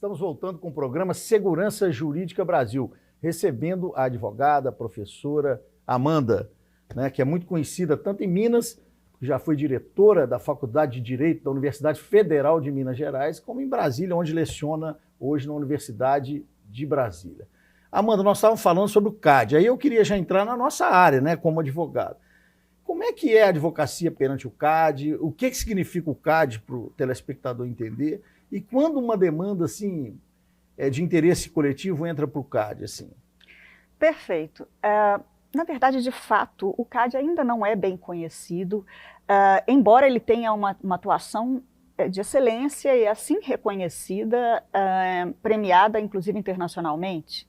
Estamos voltando com o programa Segurança Jurídica Brasil, recebendo a advogada, a professora Amanda, né, que é muito conhecida tanto em Minas, já foi diretora da Faculdade de Direito da Universidade Federal de Minas Gerais, como em Brasília, onde leciona hoje na Universidade de Brasília. Amanda, nós estávamos falando sobre o CAD, aí eu queria já entrar na nossa área, né, como advogado. Como é que é a advocacia perante o CAD? O que significa o CAD para o telespectador entender? E quando uma demanda assim, de interesse coletivo entra para o CAD? Assim? Perfeito. Na verdade, de fato, o CAD ainda não é bem conhecido, embora ele tenha uma atuação de excelência e assim reconhecida, premiada inclusive internacionalmente,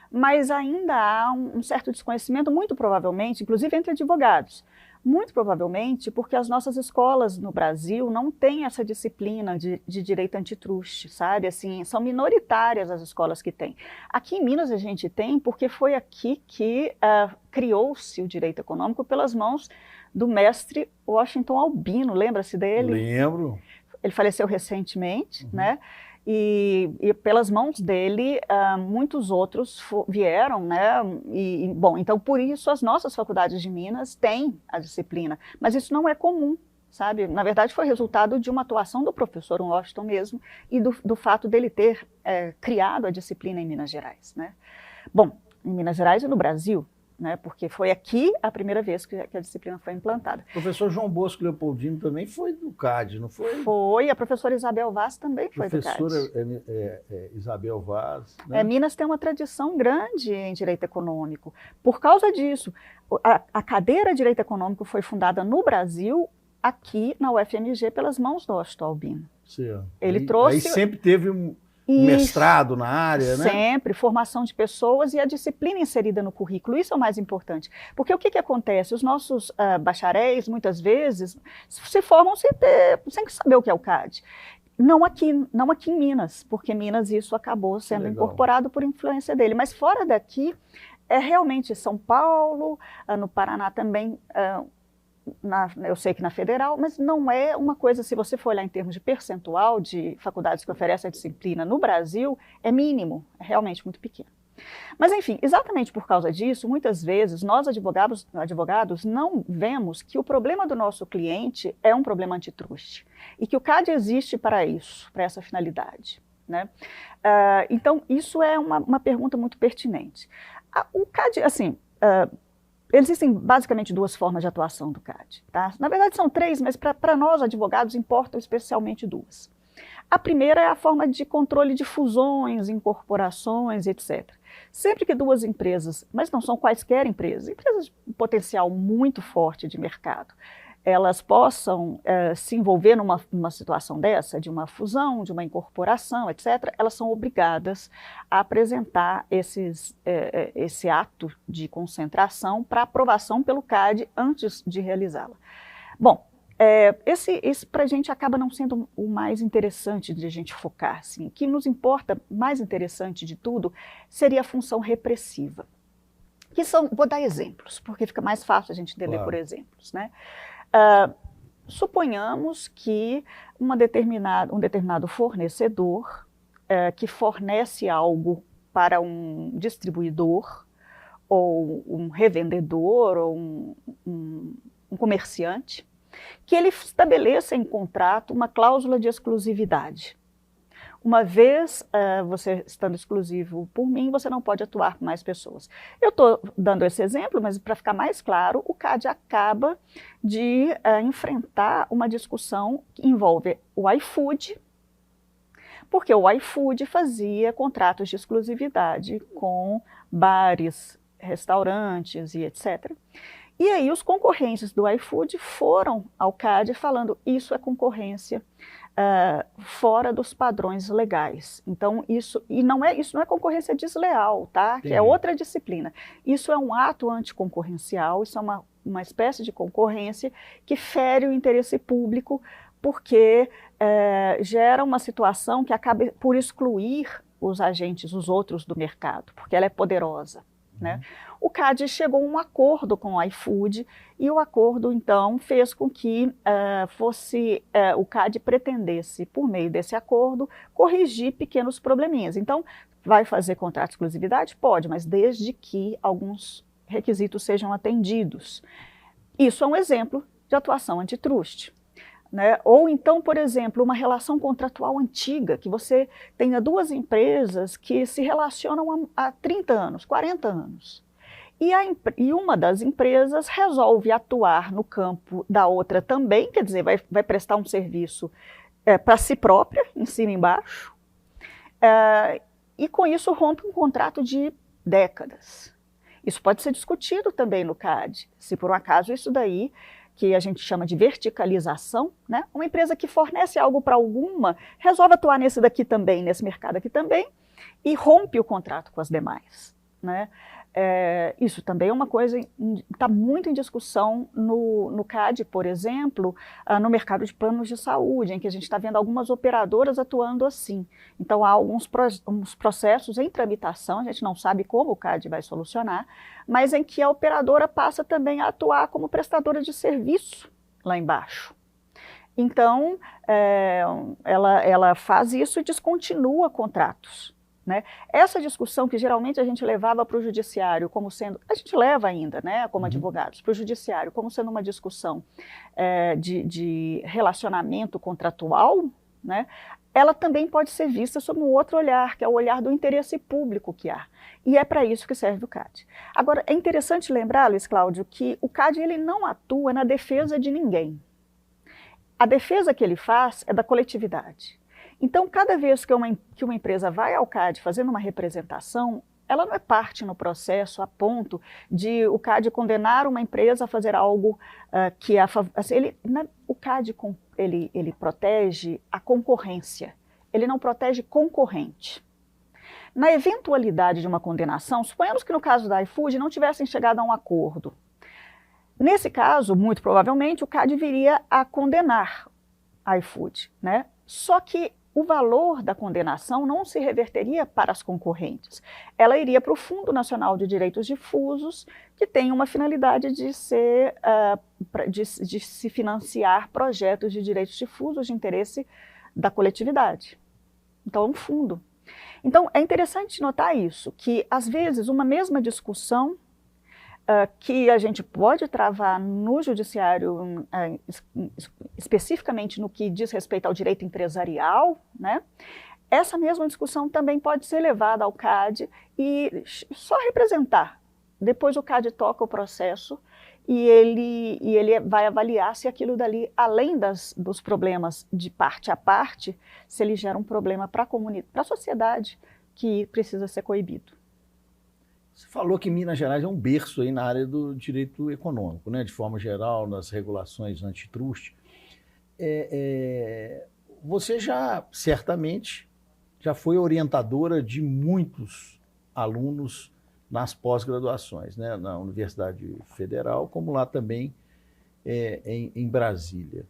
mas ainda há um certo desconhecimento, muito provavelmente, inclusive entre advogados. Muito provavelmente porque as nossas escolas no Brasil não têm essa disciplina de direito antitruste, sabe? Assim, são minoritárias as escolas que têm. Aqui em Minas a gente tem porque foi aqui que criou-se o direito econômico pelas mãos do mestre Washington Albino, lembra-se dele? Lembro. Ele faleceu recentemente, né? E pelas mãos dele, muitos outros vieram, né? Bom, então por isso as nossas faculdades de Minas têm a disciplina, mas isso não é comum, sabe? Na verdade foi resultado de uma atuação do professor Washington mesmo e do fato dele ter criado a disciplina em Minas Gerais, né? Bom, em Minas Gerais e no Brasil, né, porque foi aqui a primeira vez que a disciplina foi implantada. O professor João Bosco Leopoldino também foi do CAD, não foi? Foi, a professora Isabel Vaz também foi do CAD. Professora Isabel Vaz. Né? Minas tem uma tradição grande em direito econômico. Por causa disso, a cadeira de direito econômico foi fundada no Brasil, aqui na UFMG, pelas mãos do Washington Albino. Sim. Ele trouxe... Aí sempre teve um mestrado na área, né? Sempre, formação de pessoas e a disciplina inserida no currículo, isso é o mais importante. Porque o que acontece? Os nossos bacharéis, muitas vezes, se formam sem saber o que é o CAD. Não aqui em Minas, porque Minas isso acabou sendo incorporado por influência dele. Mas fora daqui, realmente São Paulo, no Paraná também... eu sei que na Federal, mas não é uma coisa, se você for olhar em termos de percentual de faculdades que oferecem a disciplina no Brasil, é mínimo, é realmente muito pequeno. Mas enfim, exatamente por causa disso, muitas vezes nós advogados não vemos que o problema do nosso cliente é um problema antitruste e que o CAD existe para isso, para essa finalidade, né? Então isso é uma pergunta muito pertinente. O CAD, assim... existem basicamente duas formas de atuação do CAD, tá? Na verdade são três, mas para nós advogados importam especialmente duas. A primeira é a forma de controle de fusões, incorporações, etc. Sempre que duas empresas, mas não são quaisquer empresas de potencial muito forte de mercado, elas possam se envolver numa situação dessa, de uma fusão, de uma incorporação, etc., elas são obrigadas a apresentar esse ato de concentração para aprovação pelo CAD antes de realizá-la. Bom, esse para a gente acaba não sendo o mais interessante de a gente focar. Assim. O que nos importa, mais interessante de tudo, seria a função repressiva. Vou dar exemplos, porque fica mais fácil a gente entender por exemplos, né? Suponhamos que um determinado fornecedor que fornece algo para um distribuidor, ou um revendedor, ou um comerciante, que ele estabeleça em contrato uma cláusula de exclusividade. Uma vez você estando exclusivo por mim, você não pode atuar com mais pessoas. Eu estou dando esse exemplo, mas para ficar mais claro, o CAD acaba de enfrentar uma discussão que envolve o iFood, porque o iFood fazia contratos de exclusividade com bares, restaurantes e etc. E aí os concorrentes do iFood foram ao CAD falando isso é concorrência fora dos padrões legais. Então isso não é concorrência desleal, tá? Que é outra disciplina. Isso é um ato anticoncorrencial, isso é uma espécie de concorrência que fere o interesse público porque gera uma situação que acaba por excluir os agentes, os outros do mercado, porque ela é poderosa, né? O CAD chegou a um acordo com o iFood e o acordo, então, fez com que o CAD pretendesse, por meio desse acordo, corrigir pequenos probleminhas. Então, vai fazer contrato de exclusividade? Pode, mas desde que alguns requisitos sejam atendidos. Isso é um exemplo de atuação antitruste. Né? Ou então, por exemplo, uma relação contratual antiga, que você tenha duas empresas que se relacionam há 30 anos, 40 anos. E uma das empresas resolve atuar no campo da outra também, quer dizer, vai prestar um serviço para si própria, em cima e embaixo, e com isso rompe um contrato de décadas. Isso pode ser discutido também no CAD, se por um acaso isso daí, que a gente chama de verticalização, né? Uma empresa que fornece algo para alguma, resolve atuar nesse daqui também, nesse mercado aqui também, e rompe o contrato com as demais, né? Isso também é uma coisa que está muito em discussão no CAD, por exemplo, no mercado de planos de saúde, em que a gente está vendo algumas operadoras atuando assim. Então, há alguns processos em tramitação, a gente não sabe como o CAD vai solucionar, mas em que a operadora passa também a atuar como prestadora de serviço lá embaixo. Então, ela faz isso e descontinua contratos. Né? Essa discussão que geralmente a gente levava para o judiciário como sendo, a gente leva ainda, né, como advogados, para o judiciário como sendo uma discussão de relacionamento contratual, né, ela também pode ser vista sob um outro olhar, que é o olhar do interesse público que há. E é para isso que serve o CAD. Agora, é interessante lembrar, Luiz Cláudio, que o CAD ele não atua na defesa de ninguém. A defesa que ele faz é da coletividade. Então, cada vez que uma empresa vai ao CAD fazendo uma representação, ela não é parte no processo a ponto de o CAD condenar uma empresa a fazer algo que é o CAD ele protege a concorrência, ele não protege concorrente. Na eventualidade de uma condenação, suponhamos que no caso da iFood não tivessem chegado a um acordo. Nesse caso, muito provavelmente, o CAD viria a condenar a iFood, né? Só que o valor da condenação não se reverteria para as concorrentes. Ela iria para o Fundo Nacional de Direitos Difusos, que tem uma finalidade de se financiar projetos de direitos difusos de interesse da coletividade. Então, é um fundo. Então, é interessante notar isso, que às vezes uma mesma discussão que a gente pode travar no judiciário, especificamente no que diz respeito ao direito empresarial, né? Essa mesma discussão também pode ser levada ao CAD e só representar. Depois o CAD toca o processo e ele vai avaliar se aquilo dali, além dos problemas de parte a parte, se ele gera um problema para a sociedade que precisa ser coibido. Você falou que Minas Gerais é um berço aí na área do direito econômico, né? De forma geral, nas regulações antitruste. Você certamente, já foi orientadora de muitos alunos nas pós-graduações, né? Na Universidade Federal, como lá também em Brasília.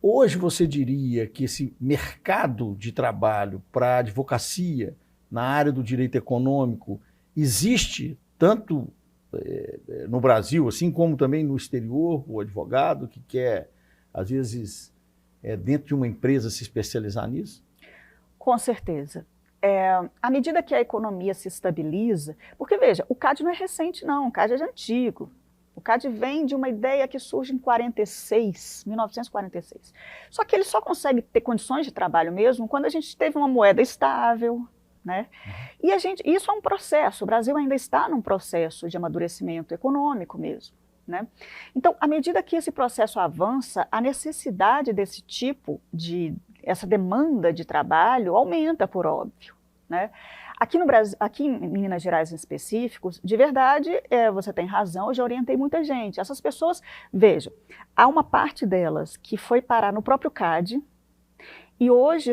Hoje você diria que esse mercado de trabalho para a advocacia na área do direito econômico existe tanto no Brasil, assim como também no exterior, o advogado que quer, às vezes, dentro de uma empresa se especializar nisso? Com certeza. À medida que a economia se estabiliza, porque veja, o CAD não é recente não, o CAD é de antigo. O CAD vem de uma ideia que surge em 1946. Só que ele só consegue ter condições de trabalho mesmo quando a gente teve uma moeda estável, né? E isso é um processo, o Brasil ainda está num processo de amadurecimento econômico mesmo, né? Então, à medida que esse processo avança, a necessidade desse tipo essa demanda de trabalho aumenta, por óbvio, né? Aqui no Brasil, aqui em Minas Gerais em específico, de verdade, você tem razão, eu já orientei muita gente. Essas pessoas, vejam, há uma parte delas que foi parar no próprio CAD, e hoje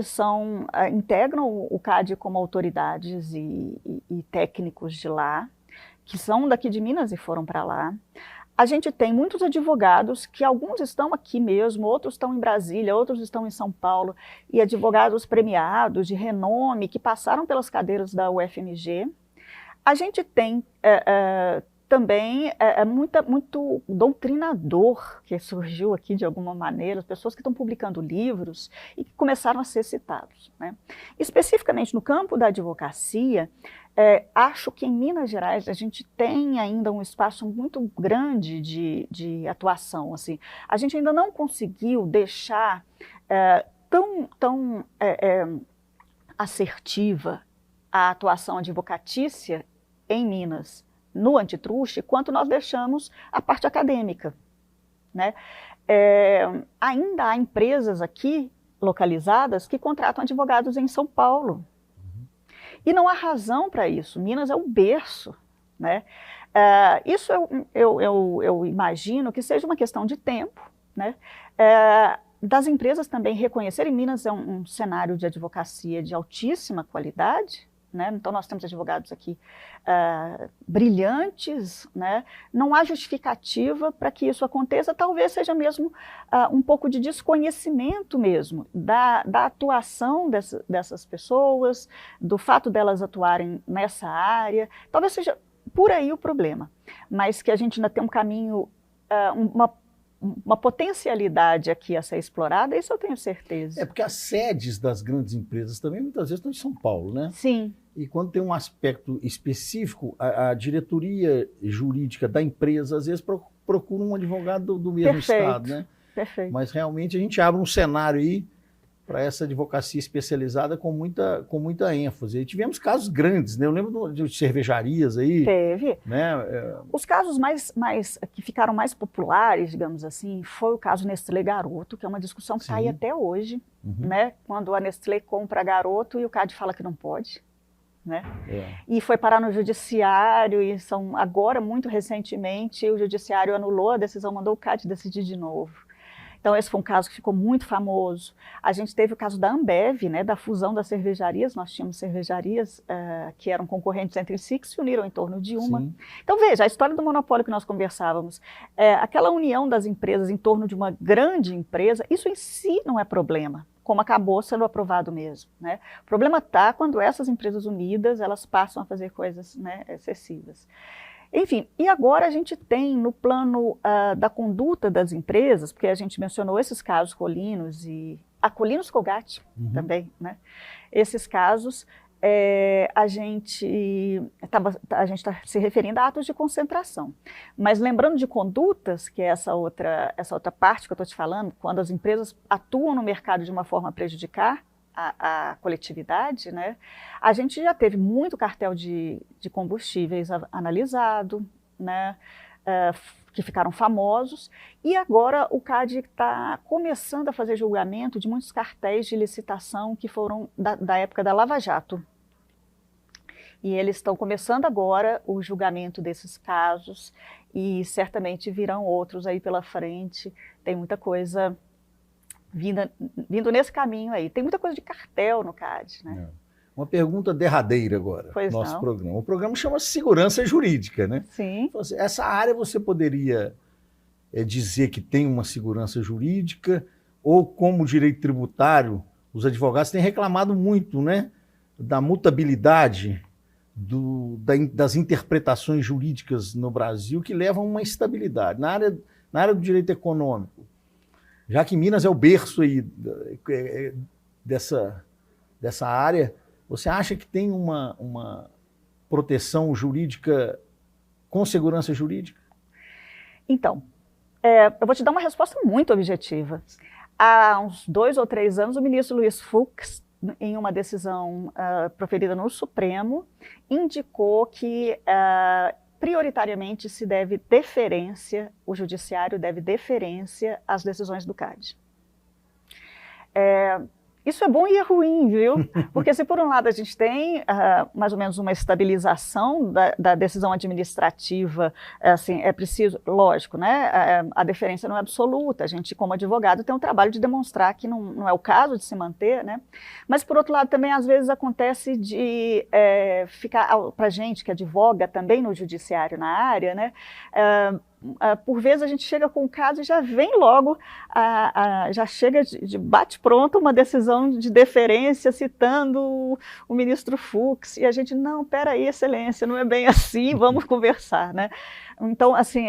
integram o CAD como autoridades e técnicos de lá, que são daqui de Minas e foram para lá. A gente tem muitos advogados, que alguns estão aqui mesmo, outros estão em Brasília, outros estão em São Paulo, e advogados premiados, de renome, que passaram pelas cadeiras da UFMG. A gente tem também muito doutrinador que surgiu aqui de alguma maneira, as pessoas que estão publicando livros e que começaram a ser citados, né? Especificamente no campo da advocacia, acho que em Minas Gerais a gente tem ainda um espaço muito grande de atuação. Assim. A gente ainda não conseguiu deixar tão assertiva a atuação advocatícia em Minas no antitruste quanto nós deixamos a parte acadêmica, né? Ainda há empresas aqui localizadas que contratam advogados em São Paulo. E não há razão para isso. Minas é um berço, né? Isso eu imagino que seja uma questão de tempo, né? Das empresas também reconhecerem. Minas é um cenário de advocacia de altíssima qualidade, né? Então nós temos advogados aqui brilhantes, né? Não há justificativa para que isso aconteça, talvez seja mesmo um pouco de desconhecimento mesmo da atuação dessas pessoas, do fato delas atuarem nessa área, talvez seja por aí o problema, mas que a gente ainda tem um caminho, uma potencialidade aqui a ser explorada, isso eu tenho certeza. Porque as sedes das grandes empresas também muitas vezes estão em São Paulo, né? Sim. E quando tem um aspecto específico, a diretoria jurídica da empresa às vezes procura um advogado do mesmo estado, né? Perfeito. Mas realmente a gente abre um cenário aí para essa advocacia especializada com muita ênfase. E tivemos casos grandes, né? Eu lembro de cervejarias aí. Teve. Né? Os casos que ficaram mais populares, digamos assim, foi o caso Nestlé Garoto, que é uma discussão que está aí até hoje, né? Quando a Nestlé compra Garoto e o CAD fala que não pode. Né? E foi parar no judiciário, e agora, muito recentemente, o judiciário anulou a decisão, mandou o CAD decidir de novo. Então, esse foi um caso que ficou muito famoso. A gente teve o caso da Ambev, né, da fusão das cervejarias. Nós tínhamos cervejarias que eram concorrentes entre si, que se uniram em torno de uma. Sim. Então, veja, a história do monopólio que nós conversávamos, aquela união das empresas em torno de uma grande empresa, isso em si não é problema, como acabou sendo aprovado mesmo, né? O problema está quando essas empresas unidas, elas passam a fazer coisas, né, excessivas. Enfim, e agora a gente tem no plano da conduta das empresas, porque a gente mencionou esses casos Colinos e a Colinos Colgate também, né? Esses casos, a gente está se referindo a atos de concentração. Mas lembrando de condutas, que é essa outra parte que eu estou te falando, quando as empresas atuam no mercado de uma forma a prejudicar a coletividade, né? A gente já teve muito cartel de combustíveis analisado, né? Que ficaram famosos, e agora o CAD está começando a fazer julgamento de muitos cartéis de licitação que foram da época da Lava Jato. E eles estão começando agora o julgamento desses casos, e certamente virão outros aí pela frente. Tem muita coisa vindo nesse caminho aí. Tem muita coisa de cartel no CAD, né? Uma pergunta derradeira agora, pois nosso não. programa. O programa chama Segurança Jurídica, né? Sim. Essa área você poderia dizer que tem uma segurança jurídica, ou como direito tributário, os advogados têm reclamado muito, né, da mutabilidade das interpretações jurídicas no Brasil, que levam a uma instabilidade. Na área do direito econômico, já que Minas é o berço aí dessa área, você acha que tem uma proteção jurídica com segurança jurídica? Então, eu vou te dar uma resposta muito objetiva. Há uns 2 ou 3 anos, o ministro Luiz Fux, em uma decisão proferida no Supremo, indicou que prioritariamente se deve deferência, o judiciário deve deferência às decisões do CAD. Isso é bom e é ruim, viu? Porque se por um lado a gente tem mais ou menos uma estabilização da decisão administrativa, assim, é preciso, lógico, né? A deferência não é absoluta, a gente como advogado tem um trabalho de demonstrar que não é o caso de se manter, né? Mas por outro lado também às vezes acontece de ficar, para a gente que advoga também no judiciário na área, né? por vezes a gente chega com o caso e já vem logo, já chega de bate-pronto uma decisão de deferência citando o ministro Fux, e a gente, não, peraí, excelência, não é bem assim, vamos conversar, né? Então, assim,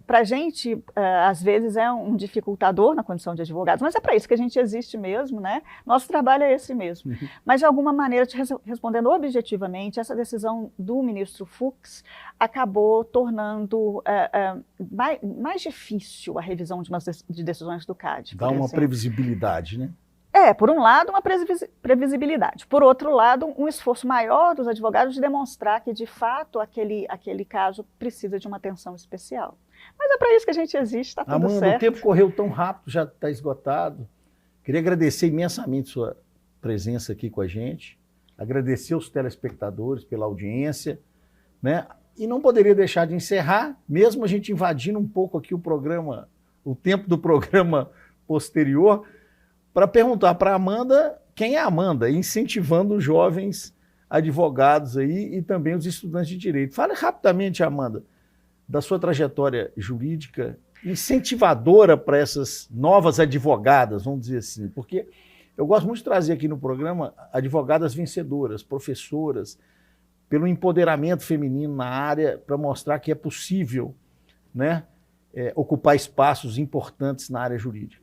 para a gente, às vezes é um dificultador na condição de advogados, mas é para isso que a gente existe mesmo, né? Nosso trabalho é esse mesmo. Mas, de alguma maneira, respondendo objetivamente, essa decisão do ministro Fux acabou tornando mais difícil a revisão de decisões do CAD. Dá uma previsibilidade, né? Por um lado, uma previsibilidade. Por outro lado, um esforço maior dos advogados de demonstrar que, de fato, aquele caso precisa de uma atenção especial. Mas é para isso que a gente existe, está tudo certo. Amanda, o tempo correu tão rápido, já está esgotado. Queria agradecer imensamente sua presença aqui com a gente, agradecer aos telespectadores pela audiência, né? E não poderia deixar de encerrar, mesmo a gente invadindo um pouco aqui o tempo do programa posterior, para perguntar para a Amanda quem é a Amanda, incentivando os jovens advogados aí e também os estudantes de direito. Fale rapidamente, Amanda, da sua trajetória jurídica incentivadora para essas novas advogadas, vamos dizer assim, porque eu gosto muito de trazer aqui no programa advogadas vencedoras, professoras, pelo empoderamento feminino na área, para mostrar que é possível, né, ocupar espaços importantes na área jurídica.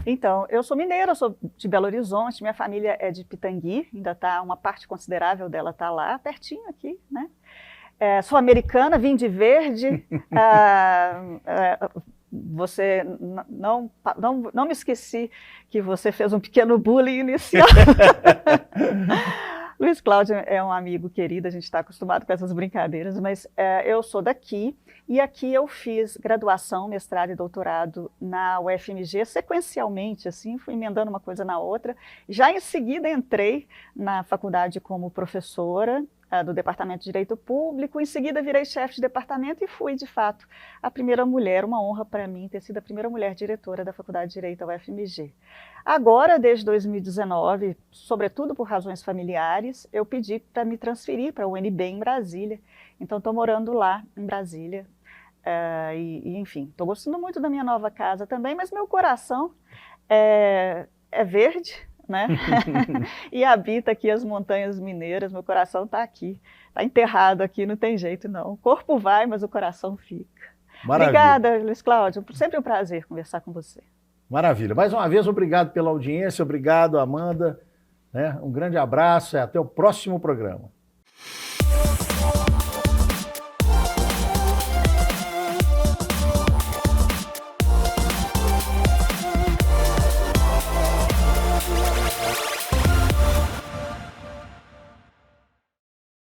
Então, eu sou mineira, eu sou de Belo Horizonte, minha família é de Pitangui, ainda está, uma parte considerável dela está lá, pertinho aqui, né? Sou americana, vim de verde, você não me esqueci que você fez um pequeno bullying inicial. Luiz Cláudio é um amigo querido, a gente está acostumado com essas brincadeiras, mas eu sou daqui, e aqui eu fiz graduação, mestrado e doutorado na UFMG, sequencialmente, assim, fui emendando uma coisa na outra. Já em seguida entrei na faculdade como professora do Departamento de Direito Público, em seguida virei chefe de departamento e fui, de fato, a primeira mulher, uma honra para mim ter sido a primeira mulher diretora da Faculdade de Direito da UFMG. Agora, desde 2019, sobretudo por razões familiares, eu pedi para me transferir para a UNB em Brasília, então estou morando lá em Brasília, enfim, estou gostando muito da minha nova casa também, mas meu coração é verde, né? E habita aqui as montanhas mineiras, meu coração está aqui, está enterrado aqui, não tem jeito não. O corpo vai, mas o coração fica. Maravilha. Obrigada, Luiz Cláudio, sempre um prazer conversar com você. Maravilha. Mais uma vez, obrigado pela audiência, obrigado, Amanda, né? Um grande abraço e até o próximo programa.